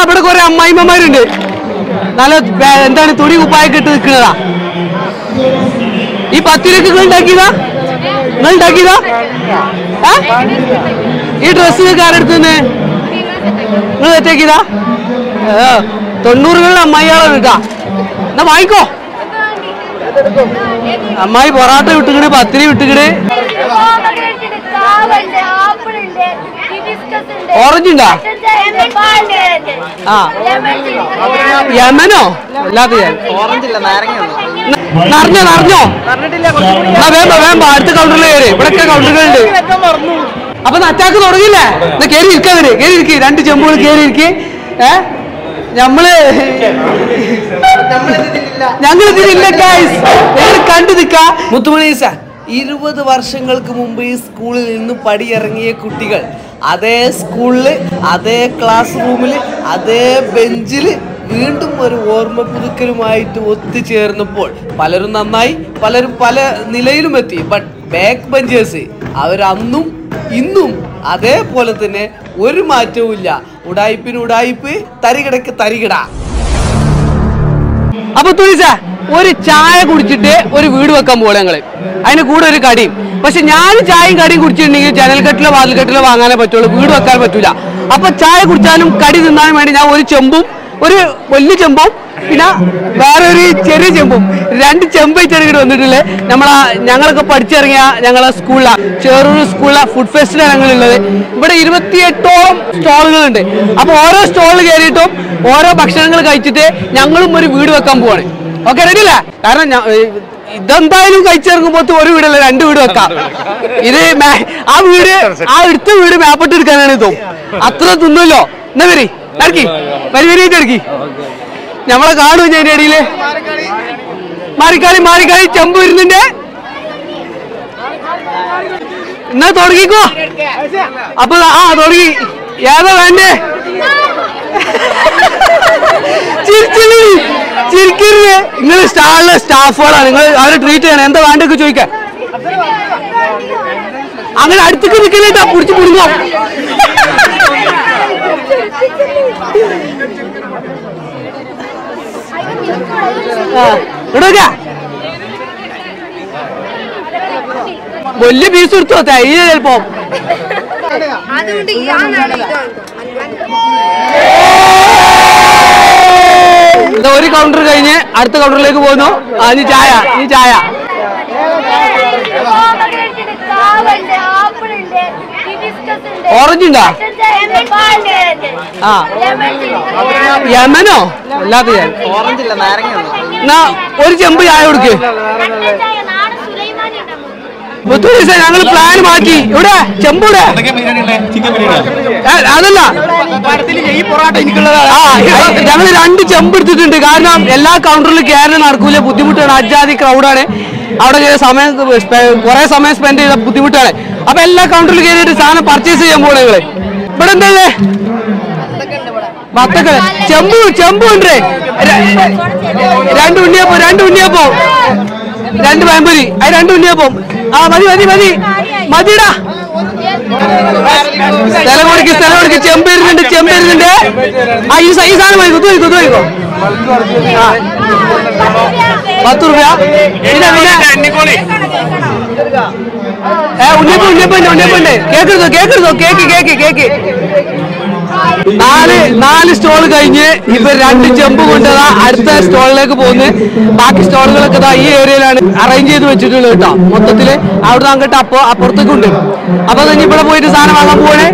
ഇവിടെ കുറെ അമ്മായിമ്മമാരുണ്ട്. നല്ല എന്താണ് തുണി കുപ്പായൊക്കെ ഇട്ട് നിൽക്കുന്നതാ. ഈ 10 രൂപയ്ക്ക് നിങ്ങൾ ഉണ്ടാക്കിയതാ? ഈ ഡ്രസ്സ് ആരെടുത്ത് തന്നെ നിങ്ങൾ തെറ്റാക്കിയതാ? 90കളിൽ അമ്മായിയാളാണ് കേട്ടാ. എന്നാ വാങ്ങിക്കോ. അമ്മായി പൊറാട്ട വിട്ടുകിട്, പത്തിരി വിട്ടുകിട്. ഓറഞ്ച് ഉണ്ടാ? ആ യമനോ? അല്ലാത്ത നിറഞ്ഞോ? വേമ്പ അടുത്ത കൗണ്ടറിൽ കയറി. ഇവിടെയൊക്കെ കൗണ്ടറുകളുണ്ട്. അപ്പൊ അറ്റാക്ക് തുടങ്ങിയില്ലേ? എന്നാ കയറി ഇരിക്കവര്, കയറി ഇരിക്കി. 2 ചെമ്പുകൾ കയറി ഇരിക്കി. ഞങ്ങളിതിലില്ല ഗൈസ്, ഞങ്ങൾ കണ്ടു നിൽക്കാ. മുത്തുമണീസ 20 വർഷങ്ങൾക്ക് മുമ്പ് ഈ സ്കൂളിൽ നിന്ന് പടിയിറങ്ങിയ കുട്ടികൾ അതേ സ്കൂളില്, അതേ ക്ലാസ് റൂമില്, അതേ ബെഞ്ചില് വീണ്ടും ഒരു ഓർമ്മ പുതുക്കലുമായിട്ട് ഒത്തുചേർന്നപ്പോൾ പലരും നന്നായി, പലരും പല നിലയിലും എത്തി. ബട്ട് ബാക്ക് ബെഞ്ചേഴ്സ് അവരന്നും ഇന്നും അതേപോലെ തന്നെ ഒരു മാറ്റവും ഇല്ല. ഉടായിപ്പിന് ഉടായിപ്പ്, തരികിടക്ക് തരികിട. അപ്പൊ തുണിസ ഒരു ചായ കുടിച്ചിട്ട് ഒരു വീട് വെക്കാൻ പോലെ ഞങ്ങള്, അതിന് കൂടെ ഒരു കടിയും. പക്ഷെ ഞാൻ ചായയും കടിയും കുടിച്ചിട്ടുണ്ടെങ്കിൽ ജനൽക്കെട്ടിലോ വാതിൽക്കെട്ടിലോ വാങ്ങാനേ പറ്റുള്ളൂ, വീട് വെക്കാൻ പറ്റൂല. അപ്പൊ ചായ കുടിച്ചാലും കടി തിന്നാനും വേണ്ടി ഞാൻ ഒരു ചെമ്പും, ഒരു വലിയ ചെമ്പും, പിന്നെ വേറെ ഒരു ചെറിയ ചെമ്പും, 2 ചെമ്പായിട്ട് വന്നിട്ടില്ലേ. ഞങ്ങളൊക്കെ പഠിച്ചിറങ്ങിയ ഞങ്ങളെ സ്കൂളിലാണ്, ചെറൂർ സ്കൂളിലെ ഫുഡ് ഫെസ്റ്റിലാണ് ഞങ്ങളുള്ളത്. ഇവിടെ 28ഓളം സ്റ്റോളുകളുണ്ട്. അപ്പൊ ഓരോ സ്റ്റോളിൽ കയറിയിട്ടും ഓരോ ഭക്ഷണങ്ങൾ കഴിച്ചിട്ട് ഞങ്ങളും ഒരു വീട് വെക്കാൻ പോവാണ്. ഓക്കെ, റെഡി അല്ലേ? കാരണം ഇതെന്തായാലും കഴിച്ചിറങ്ങുമ്പോൾ ഒരു വീടല്ല, 2 വീട് വെക്കാം. ഇത് ആ എടുത്ത വീട് മാപ്പിട്ട് എടുക്കാനാണ് ഇതും. അത്ര തിന്നല്ലോ. എന്നാ വരി ഇറക്കി വരിവരിയായിട്ട് ഇറക്കി. ഞമ്മളെ കാണും ഞാൻ അതിന്റെ ഇടയില്. മാറിക്കാളി ചെമ്പ് വരുന്നുണ്ട്. എന്നാ തുടങ്ങിക്കോ. അപ്പൊ തുടങ്ങി. ഏതാ വേണ്ടേ? ചിരിക്കരുത്. നിങ്ങൾ സ്റ്റാളിലെ സ്റ്റാഫുകളാണ്, നിങ്ങൾ അവരെ ട്രീറ്റ് ചെയ്യണം. എന്താ വേണ്ടൊക്കെ ചോദിക്കാൻ. അങ്ങനെ അടുത്തേക്ക് നിൽക്കലേട്ടാ, പിടിച്ചു പിടിങ്ങോ. വലിയ പീസ് എടുത്തോ, തൈര് ചിലപ്പോ. ഒരു കൗണ്ടർ കഴിഞ്ഞ് അടുത്ത കൗണ്ടറിലേക്ക് പോകുന്നു. നീ ചായ ഓറഞ്ച് ഉണ്ടാ? യമനോ? അല്ലാത്ത എന്നാ ഒരു ചെമ്പ് ചായ കൊടുക്ക്. ഞങ്ങൾ പ്ലാൻ മാറ്റി. ഇവിടെ ചെമ്പൂടെ അതല്ല, ഞങ്ങൾ 2 ചെമ്പ് എടുത്തിട്ടുണ്ട്. കാരണം എല്ലാ കൗണ്ടറിലും കയറാൻ നടക്കൂല, ബുദ്ധിമുട്ടാണ്. അജാതി ക്രൗഡാണ് അവിടെ. കുറെ സമയം സ്പെൻഡ് ചെയ്ത ബുദ്ധിമുട്ടാണ്. അപ്പൊ എല്ലാ കൗണ്ടറിലും കയറിയിട്ട് സാധനം പർച്ചേസ് ചെയ്യാൻ പോകണം ഞങ്ങള്. ഇവിടെ എന്തല്ലേ വത്തക്കള് ചെമ്പ് ഉണ്ട്. 2 ഉണ്ണിയപ്പം 2 പഴംപൊരി, അത് 2 ഉണ്ണിയപ്പം. മതിടാ. സ്ഥലം കൊടുക്ക്. ചെമ്പ് വരുന്നുണ്ട്. ഈ സാധനം മതി. കുത്തുവയ്ക്കോ. 10 രൂപ. ഉണ്ണിയപ്പുണ്ട്. കേക്കെടുത്തോ. കേക്ക് 4 സ്റ്റോൾ കഴിഞ്ഞ് ഇവർ 2 ചെമ്പ് കൊണ്ടതാ അടുത്ത സ്റ്റോളിലേക്ക് പോകുന്നു. ബാക്കി സ്റ്റോളുകളൊക്കെ ഈ ഏരിയയിലാണ് അറേഞ്ച് ചെയ്ത് വെച്ചിട്ടുള്ളത് കേട്ടോ. മൊത്തത്തില് അവിടെ നിന്ന് അങ്ങോട്ട് അപ്പുറത്തേക്ക് ഉണ്ട്. അപ്പൊ തന്നെ ഇവിടെ പോയിട്ട് സാധനം വാങ്ങാൻ പോവാണ്.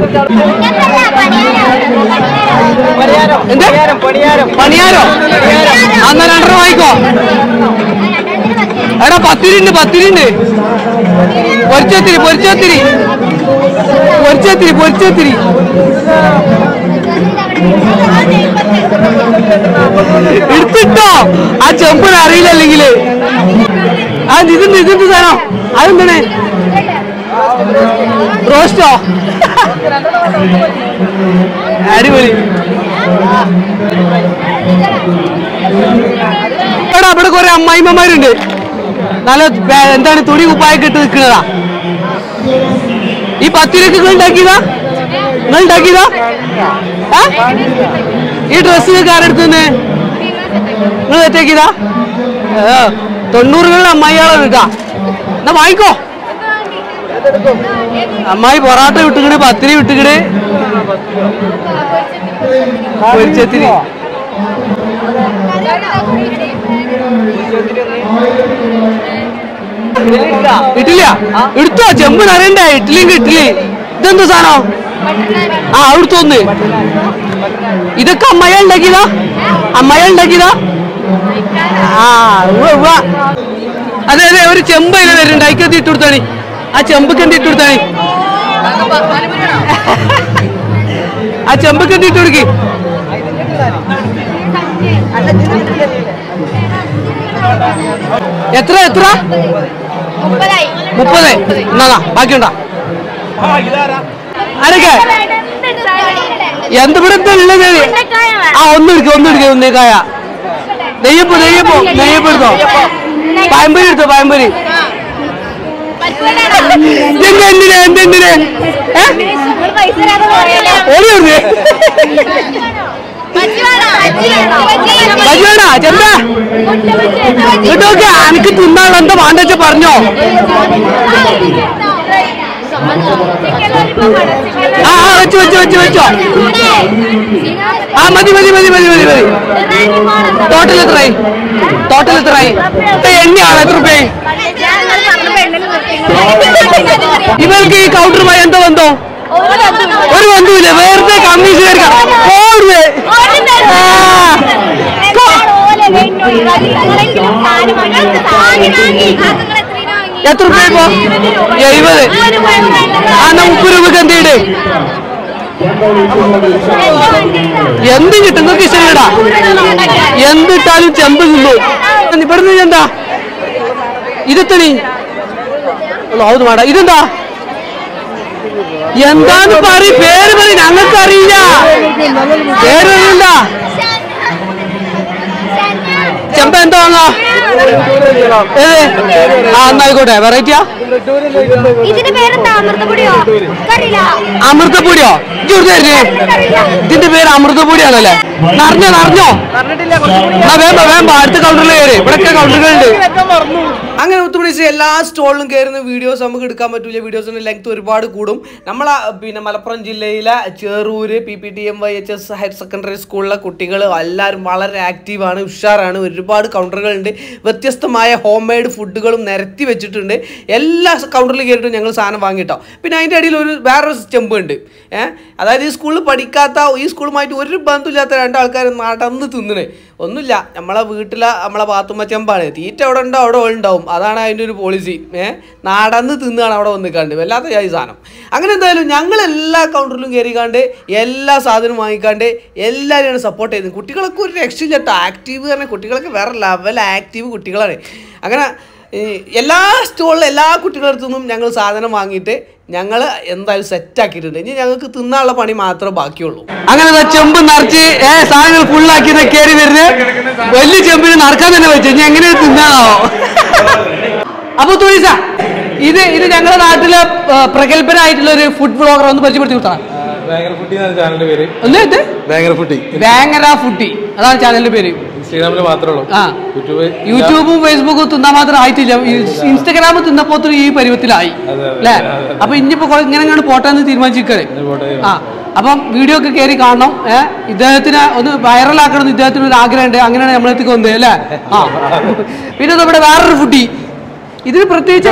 പണിയാരോ? അന്ന് 2 വാങ്ങിക്കോ. എടാ 10 ഉണ്ട്. പൊരിച്ചത്തിരി. എടുത്തിട്ടോ. ആ ചെമ്പിന് അറിയില്ല. അല്ലെങ്കില് ഇതെന്ത് സാധനം? അതെന്താണ്? റോസ്റ്റോ? അടിപൊളി. ഇവിടെ കുറെ അമ്മായിമ്മമാരുണ്ട്. നല്ല എന്താണ് തുണി കുപ്പായൊക്കെ ഇട്ട് നിൽക്കുന്നതാ. ഈ 10 രൂപയ്ക്ക് നിങ്ങൾ ഉണ്ടാക്കിയതാ? ഈ ഈ ഡ്രസ്സ് ആരെടുത്തുന്നേ? നിങ്ങൾ തെറ്റേക്കിതാ? 90കളിൽ അമ്മായിയാളെ എടുക്കാം. എന്നാ വാങ്ങിക്കോ. അമ്മായി പൊറാട്ട വിട്ടുകിട്, പത്തിരി വിട്ടുകിട്, പൊരിച്ചത്തിരി. ഇഡ്ഡലിയാ എടുത്തോ? ചെമ്പ് നിറയണ്ടേ? ഇഡ്ഡലിക്ക് ഇഡ്ഡലി. ഇതെന്താ സാധനം? ആ അവിടുത്തോന്ന്. ഇതൊക്കെ അമ്മയ ഉണ്ടാക്കിയതാ? അമ്മയ ഉണ്ടാക്കിയതാ? ആ അതെ അതെ. ഒരു ചെമ്പ് അതിൽ വരുന്നുണ്ട്. അതിക്കെന്ത് ഇട്ട് കൊടുത്താണ്? ആ ചെമ്പക്ക് എന്ത് ഇട്ട് കൊടുത്താണ്? ആ ചെമ്പക്ക് എന്ത് ഇട്ട് കൊടുക്കി? എത്ര എത്ര? 30. എന്നാ ബാക്കിയുണ്ടാ? ആരൊക്കെ എന്തിവിടത്തെ ഉള്ളത്? ആ ഒന്നെടുക്കുക ഒന്നേക്കായ. നെയ്യപ്പ് എടുത്തോ? പഴംപൊരി എടുത്തോ? പഴംപൊരി എന്തിനെ ചെന്താ ഇതൊക്കെ എനിക്ക് തിന്നാളെ എന്താ വേണ്ട വെച്ചാ പറഞ്ഞോ? ആ വെച്ചോ. ആ മതി. ടോട്ടൽ എത്രയായി? എണ്ണയാണ് എത്ര രൂപ? ഇവർക്ക് ഈ കൗണ്ടറുമായി എന്താ ബന്ധം? ഒരു ബന്ധുവില്ല. വെറുതെ കമ്മീഷണർ എത്ര രൂപ? 70. ആ 30 രൂപക്ക് എന്ത് ചെയ്യേ? എന്ത് കിട്ടും? നിങ്ങൾക്ക് ഇഷ്ടമില്ലടാ. എന്തിട്ടാലും ചെമ്പ് തിന്നു. ഇവിടുന്ന് എന്താ ഇതെത്തണി? അത് വേണ്ട. ഇതെന്താ? എന്താന്ന് പേര് പറ. ഞങ്ങൾക്ക് അറിയില്ല. പേര് അറിയില്ല. ചെമ്പ എന്താ വാങ്ങാ? എന്നായിക്കോട്ടെ. വെറൈറ്റിയാ? അമൃതപ്പൊടിയോ? ഇതിന്റെ പേര് അമൃതപ്പൊടിയാണല്ലേ? നിറഞ്ഞോ? വേമ്പ അടുത്ത കൗണ്ടറിൽ കയറി. ഇവിടെയൊക്കെ കൗണ്ടറുകളുണ്ട്. അങ്ങനെ ഒത്തുപിടിച്ച് എല്ലാ സ്റ്റോളിലും കയറുന്ന വീഡിയോസ് നമുക്ക് എടുക്കാൻ പറ്റൂല. വീഡിയോസിന്റെ ലെങ്ത് ഒരുപാട് കൂടും. നമ്മളെ പിന്നെ മലപ്പുറം ജില്ലയിലെ ചെറൂര് PPTMYHS ഹയർ സെക്കൻഡറി സ്കൂളിലെ കുട്ടികൾ എല്ലാവരും വളരെ ആക്റ്റീവാണ്, ഉഷാറാണ്. ഒരുപാട് കൗണ്ടറുകളുണ്ട്. വ്യത്യസ്തമായ ഹോം മെയ്ഡ് ഫുഡുകളും നിരത്തി വെച്ചിട്ടുണ്ട്. എല്ലാ കൗണ്ടറിൽ കയറിയിട്ടും ഞങ്ങൾ സാധനം വാങ്ങിയിട്ടോ. പിന്നെ അതിൻ്റെ അടിയിൽ വേറൊരു ചെമ്പ് ഉണ്ട്. അതായത് ഈ സ്കൂളിൽ പഠിക്കാത്ത, ഈ സ്കൂളുമായിട്ട് ഒരു ബന്ധമില്ലാത്ത 2 ആൾക്കാർ നടന്ന് തിന്നണേ. ഒന്നുമില്ല, നമ്മളെ വീട്ടിലെ നമ്മളെ പാത്തുമ്മ ചെമ്പാണ്. തീറ്റ അവിടെ ഉണ്ടോ അവിടെ ഉണ്ടാവും. അതാണ് അതിൻ്റെ ഒരു പോളിസി. നടന്ന് തിന്നാണ് അവിടെ വന്നിക്കാണ്ട്. വല്ലാത്ത ഈ സാധനം. അങ്ങനെ എന്തായാലും ഞങ്ങൾ എല്ലാ കൗണ്ടറിലും കയറിക്കാണ്ട് എല്ലാ സാധനവും വാങ്ങിക്കാണ്ട് എല്ലാവരെയാണ് സപ്പോർട്ട് ചെയ്തത്. കുട്ടികളൊക്കെ ഒരു രക്ഷയില്ല കേട്ടോ. ആക്റ്റീവ് പറഞ്ഞാൽ കുട്ടികളൊക്കെ വേറെ ലെവൽ ആക്റ്റീവ് കുട്ടികളാണ്. അങ്ങനെ എല്ലാ സ്റ്റോളിലും എല്ലാ കുട്ടികളുടെ അടുത്തുനിന്നും ഞങ്ങൾ സാധനം വാങ്ങിയിട്ട് ഞങ്ങൾ എന്തായാലും സെറ്റാക്കിയിട്ടുണ്ട്. ഇനി ഞങ്ങൾക്ക് തിന്നാനുള്ള പണി മാത്രമേ ബാക്കിയുള്ളൂ. അങ്ങനെ ചെമ്പ് നിറച്ച് സാധനങ്ങൾ ഫുള്ളാക്കി കയറി വരുന്നത് വലിയ ചെമ്പിന് നടക്കാൻ തന്നെ വെച്ചു. ഇനി എങ്ങനെ തിന്നാണോ? അപ്പൊ തുണിസ ഇത് ഞങ്ങളുടെ നാട്ടിലെ പ്രഗത്ഭനായിട്ടുള്ള ഒരു ഫുഡ് വ്ളോഗർ ഒന്ന് പരിചയപ്പെടുത്തി കൊടുത്താണ്. വേങ്ങര ഫുഡി അതാണ് ചാനലിന്റെ പേര്. യൂട്യൂബും ഫേസ്ബുക്കും തിന്നാൻ മാത്രം ആയിട്ടില്ല. ഇൻസ്റ്റാഗ്രാമിൽ തിന്നപ്പോ ഈ പരുവത്തിലായി അല്ലേ? അപ്പൊ ഇനിയിപ്പോ ഇങ്ങനെ പോട്ടെന്ന് തീരുമാനിച്ചിരിക്കേ. അപ്പം വീഡിയോ ഒക്കെ കയറി കാണണം. ഇദ്ദേഹത്തിന് ഒന്ന് വൈറലാക്കണം ഇദ്ദേഹത്തിന് ഒരു ആഗ്രഹമുണ്ട്. അങ്ങനെയാണ് നമ്മളെത്തിക്ക് വന്നത് അല്ലേ? പിന്നെ നമ്മുടെ വേറൊരു ഫുഡി. ഇതിന് പ്രത്യേകിച്ച്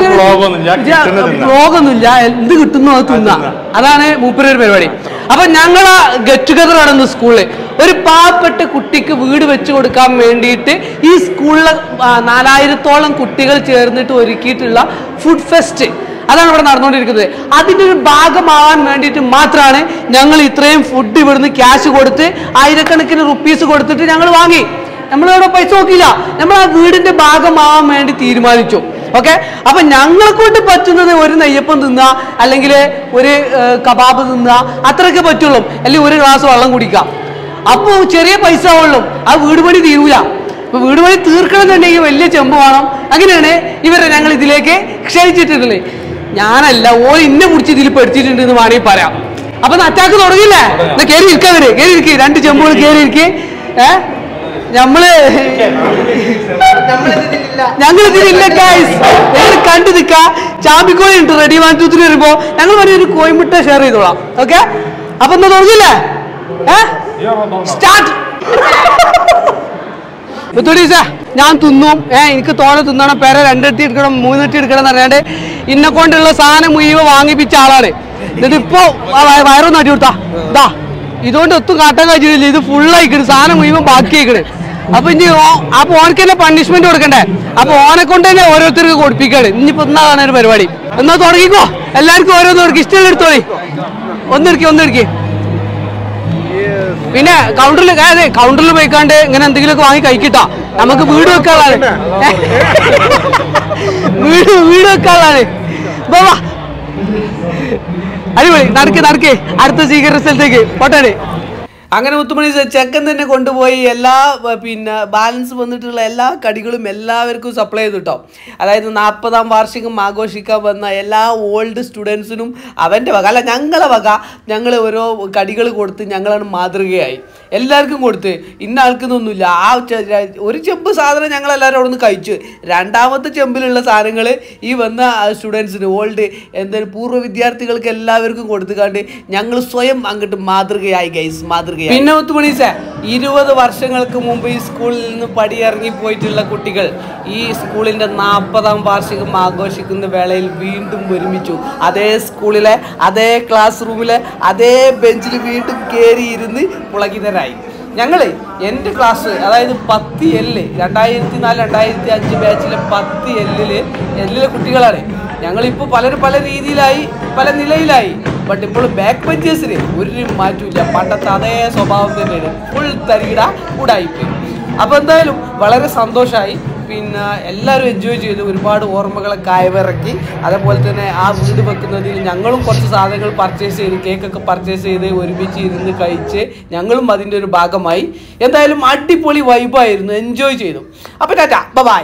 വ്ളോഗൊന്നുമില്ല. എന്ത് കിട്ടുന്നു അത് തിന്നാം. അതാണ് മൂപ്പരൊരു പരിപാടി. അപ്പൊ ഞങ്ങള് ഗെറ്റ് ടുഗദർ ആണ് സ്കൂളിൽ. ഒരു പാവപ്പെട്ട കുട്ടിക്ക് വീട് വെച്ചു കൊടുക്കാൻ വേണ്ടിയിട്ട് ഈ സ്കൂളിലെ 4000-ഓളം കുട്ടികൾ ചേർന്നിട്ട് ഒരുക്കിയിട്ടുള്ള ഫുഡ് ഫെസ്റ്റ് അതാണ് ഇവിടെ നടന്നുകൊണ്ടിരിക്കുന്നത്. അതിൻ്റെ ഒരു ഭാഗമാവാൻ വേണ്ടിയിട്ട് മാത്രമാണ് ഞങ്ങൾ ഇത്രയും ഫുഡ് ഇവിടുന്ന് ക്യാഷ് കൊടുത്ത് ആയിരക്കണക്കിന് റുപ്പീസ് കൊടുത്തിട്ട് ഞങ്ങൾ വാങ്ങി. നമ്മളിവിടെ പൈസ നോക്കിയില്ല. നമ്മൾ ആ വീടിന്റെ ഭാഗമാവാൻ വേണ്ടി തീരുമാനിച്ചു. ഓക്കെ, അപ്പൊ ഞങ്ങളെ കൊണ്ട് പറ്റുന്നത് ഒരു നെയ്യപ്പം തിന്നുക, അല്ലെങ്കിൽ ഒരു കബാബ് തിന്നുക, അത്രയൊക്കെ പറ്റുള്ളൂ. അല്ലെങ്കിൽ ഒരു ഗ്ലാസ് വെള്ളം കുടിക്കാം. അപ്പോൾ ചെറിയ പൈസ ഉള്ളൂ. ആ വീട് പണി തീരൂല. അപ്പൊ വീട് പണി തീർക്കണമെന്നുണ്ടെങ്കിൽ വലിയ ചെമ്പ് വേണം. അങ്ങനെയാണ് ഇവരെ ഞങ്ങൾ ഇതിലേക്ക് ക്ഷണിച്ചിട്ടുള്ളത്. ഞാനല്ല, ഓ ഇന്നെ പിടിച്ച് ഇതിൽ പഠിച്ചിട്ടുണ്ട് എന്ന് വേണമെങ്കിൽ പറയാം. അപ്പൊ അറ്റാക്ക് തുടങ്ങിയില്ലേ? കേറി ഇരിക്കവര്, കേറി ഇരിക്കി, 2 ചെമ്പുകൾ കേറി ഇരിക്കി. ഞങ്ങളിതില്ല ഗൈസ്, ഞങ്ങൾ കണ്ടു നിൽക്കാ. ചാമ്പിക്കോഴി ഉണ്ട് റെഡി 1 2 3 വരുമ്പോ ഞങ്ങൾ ഒരു കോയിമുട്ട ഷെയർ ചെയ്തോളാം. ഓക്കെ, അപ്പൊ എന്താ തുടങ്ങിയില്ലേ? സ്റ്റാർട്ട്. ഞാൻ തിന്നും, എനിക്ക് തോനെ തിന്നണം, പേരെ 2 എട്ടി എടുക്കണം 3 എട്ടി എടുക്കണം എന്ന് പറഞ്ഞാണ്ട് ഇന്നെ കൊണ്ടുള്ള സാധനം മുഴുവൻ വാങ്ങിപ്പിച്ച ആളാണ്. ഇതിപ്പോ വയറൊന്നും അടി കൊടുത്താ ഇതാ, ഇതുകൊണ്ട് ഒത്തും കാട്ടാൻ കഴിച്ചില്ല. ഇത് ഫുള്ളായിക്കണ്, സാധനം മുഴുവൻ ബാക്കി ആയിക്കണ്. അപ്പൊ ഇനി അപ്പൊ ഓനക്ക് തന്നെ പണിഷ്മെന്റ് കൊടുക്കണ്ടേ? അപ്പൊ ഓനെ കൊണ്ട് തന്നെ ഓരോരുത്തർക്ക് കൊടുപ്പിക്കാണ്. ഇനിയിപ്പോ എന്നാണ് ഒരു പരിപാടി. എന്നാ തുടങ്ങിക്കോ, എല്ലാവർക്കും ഓരോന്ന് കൊടുക്കും, ഇഷ്ടമുള്ള എടുത്തോളി. ഒന്നെടുക്കി. പിന്നെ കൗണ്ടറിൽ പോയിക്കാണ്ട് ഇങ്ങനെ എന്തെങ്കിലുമൊക്കെ വാങ്ങി കഴിക്കിട്ടാ. നമുക്ക് വീട് വെക്കാനുള്ളതാണ്, വീട് വെക്കാനുള്ളതാണ്. അടിപൊളി, നടക്കേ അടുത്ത സ്വീകരണ സ്ഥലത്തേക്ക് പോട്ടെ. അങ്ങനെ മുത്തുമണി ചെക്കൻ തന്നെ കൊണ്ടുപോയി എല്ലാ പിന്നെ ബാലൻസ് വന്നിട്ടുള്ള എല്ലാ കടികളും എല്ലാവർക്കും സപ്ലൈ ചെയ്തു കേട്ടോ. അതായത് 40ാം വാർഷികം ആഘോഷിക്കാൻ വന്ന എല്ലാ ഓൾഡ് സ്റ്റുഡൻസിനും അവൻ്റെ വക അല്ല ഞങ്ങളെ വക ഞങ്ങൾ ഓരോ കടികൾ കൊടുത്ത് ഞങ്ങളാണ് മാതൃകയായി. എല്ലാവർക്കും കൊടുത്ത് ഇന്ന ആൾക്കൊന്നുമില്ല. ആ ഒരു ചെമ്പ് സാധനം ഞങ്ങളെല്ലാവരും അവിടെ നിന്ന് കഴിച്ചു. 2ാമത്തെ ചെമ്പിലുള്ള സാധനങ്ങൾ ഈ വന്ന സ്റ്റുഡൻസിന് ഓൾഡ് എന്തായാലും പൂർവ്വ വിദ്യാർത്ഥികൾക്ക് എല്ലാവർക്കും കൊടുത്തുകൊണ്ട് ഞങ്ങൾ സ്വയം അങ്ങോട്ട് മാതൃകയായി ഗൈസ്, മാതൃകയായി. പിന്നെ മുത്തുമണി 20 വർഷങ്ങൾക്ക് മുമ്പ് ഈ സ്കൂളിൽ നിന്ന് പടിയിറങ്ങി പോയിട്ടുള്ള കുട്ടികൾ ഈ സ്കൂളിൻ്റെ 40ാം വാർഷികം ആഘോഷിക്കുന്ന വേളയിൽ വീണ്ടും ഒരുമിച്ചു. അതേ സ്കൂളിലെ അതേ ക്ലാസ് റൂമിലെ അതേ ബെഞ്ചിൽ വീണ്ടും കയറി ഇരുന്ന് പുളകിതരായി. ഞങ്ങൾ എൻ്റെ ക്ലാസ് അതായത് 10L 2004-2005 ബാച്ചിലെ 10L കുട്ടികളാണ്. ഞങ്ങളിപ്പോൾ പലരും പല രീതിയിലായി, പല നിലയിലായി. ബട്ട് ഇപ്പോൾ ബാക്ക് ബെഞ്ചേഴ്സിന് ഒരു മാറ്റമില്ല, പണ്ടത്തെ അതേ സ്വഭാവം തന്നെയാണ്, ഫുൾ തരികിട കൂടായിപ്പോയി. അപ്പോൾ എന്തായാലും വളരെ സന്തോഷമായി. പിന്നെ എല്ലാവരും എൻജോയ് ചെയ്തു, ഒരുപാട് ഓർമ്മകളൊക്കെ അയവിറക്കി. അതേപോലെ തന്നെ ആ വീട് വെക്കുന്നതിൽ ഞങ്ങളും കുറച്ച് സാധനങ്ങൾ പർച്ചേസ് ചെയ്ത്, കേക്കൊക്കെ പർച്ചേസ് ചെയ്ത് ഒരുമിച്ച് ഇരുന്ന് കഴിച്ച് ഞങ്ങളും അതിൻ്റെ ഒരു ഭാഗമായി. എന്തായാലും അടിപൊളി വൈബായിരുന്നു, എൻജോയ് ചെയ്തു. അപ്പോൾ ടാറ്റാ, ബൈ.